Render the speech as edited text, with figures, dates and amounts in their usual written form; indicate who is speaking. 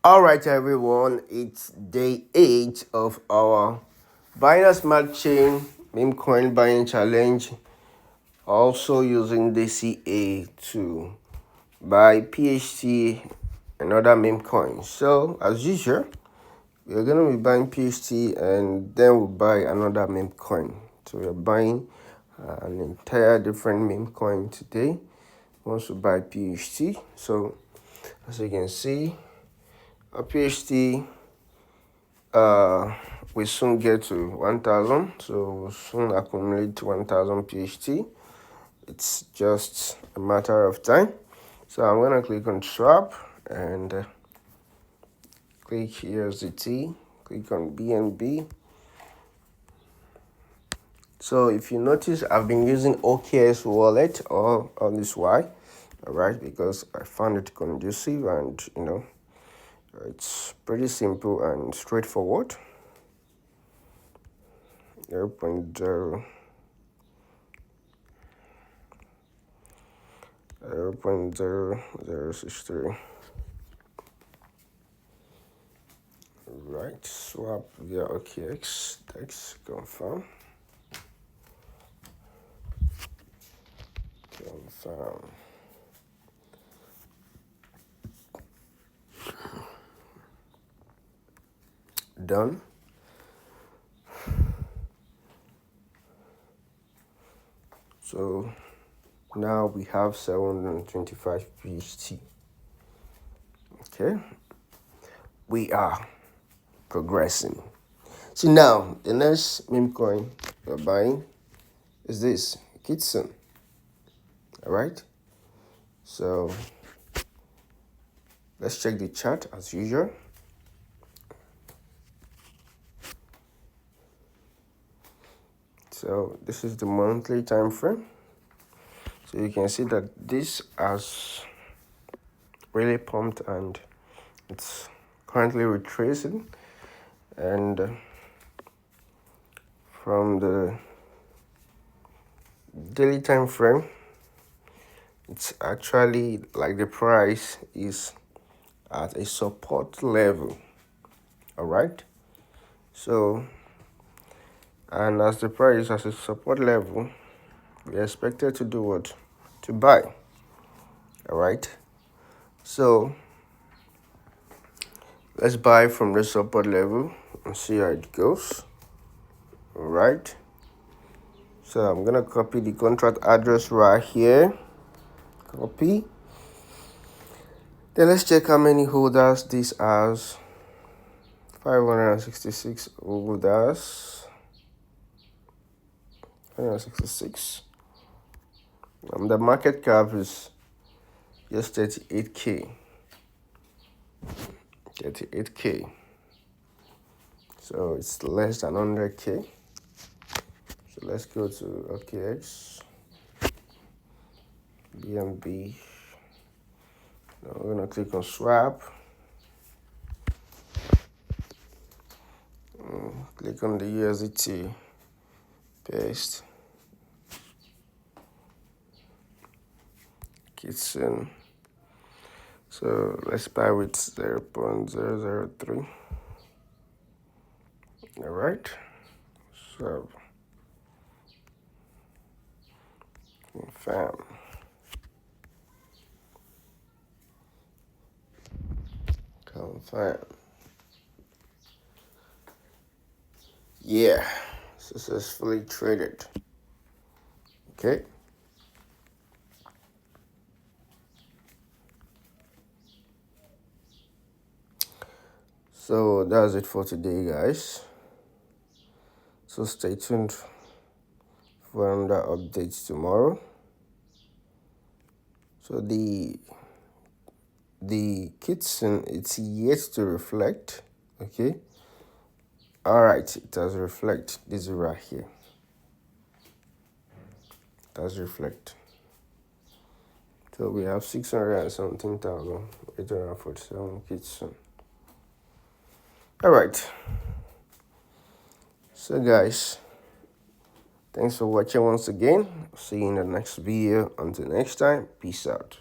Speaker 1: All right, everyone, it's day 8 of our Binance Smart Chain meme coin buying challenge. Also using the CA to buy PHT and other meme coins. So, as usual, we're going to be buying PHT and then we'll buy another meme coin. So, we're buying an entire different meme coin today. Once we buy PHT, so as you can see, a PHT we soon get to 1000, so we'll soon accumulate 1000 PHT. It's just a matter of time. So I'm gonna click on swap and click USDT, click on BNB. So if you notice, I've been using OKS wallet all this while, all right, because I found it conducive and it's pretty simple and straightforward. 0.0063. Right, swap via OKX, text, confirm. Done. So now we have 725 PHT. Okay, we are progressing. So now the next meme coin we're buying is this KITSUNE. All right, so let's check the chart as usual. So this is the monthly time frame. So you can see that this has really pumped and it's currently retracing. And from the daily time frame, it's actually like the price is at a support level. All right. So, and as the price is at a support level, we are expected to do what? To buy. All right. So let's buy from the support level and see how it goes. All right. So I'm gonna copy the contract address right here. Copy. Then let's check how many holders this has. 566 holders. 566. The market cap is just 38K. 38K. So it's less than 100K. So let's go to OKX, BNB. Now we're gonna click on swap. Click on the USDT, paste. KITSUNE. So let's buy with 0.003. All right. So confirm. Confirm. Yeah, successfully traded. Okay. So that's it for today, guys. So stay tuned for another update tomorrow. So the KITSUNE, it's yet to reflect. Okay. All right, it does reflect. This is right here. It does reflect. So we have 617,847 KITSUNE. All right. So guys, thanks for watching once again. See you in the next video. Until next time, peace out.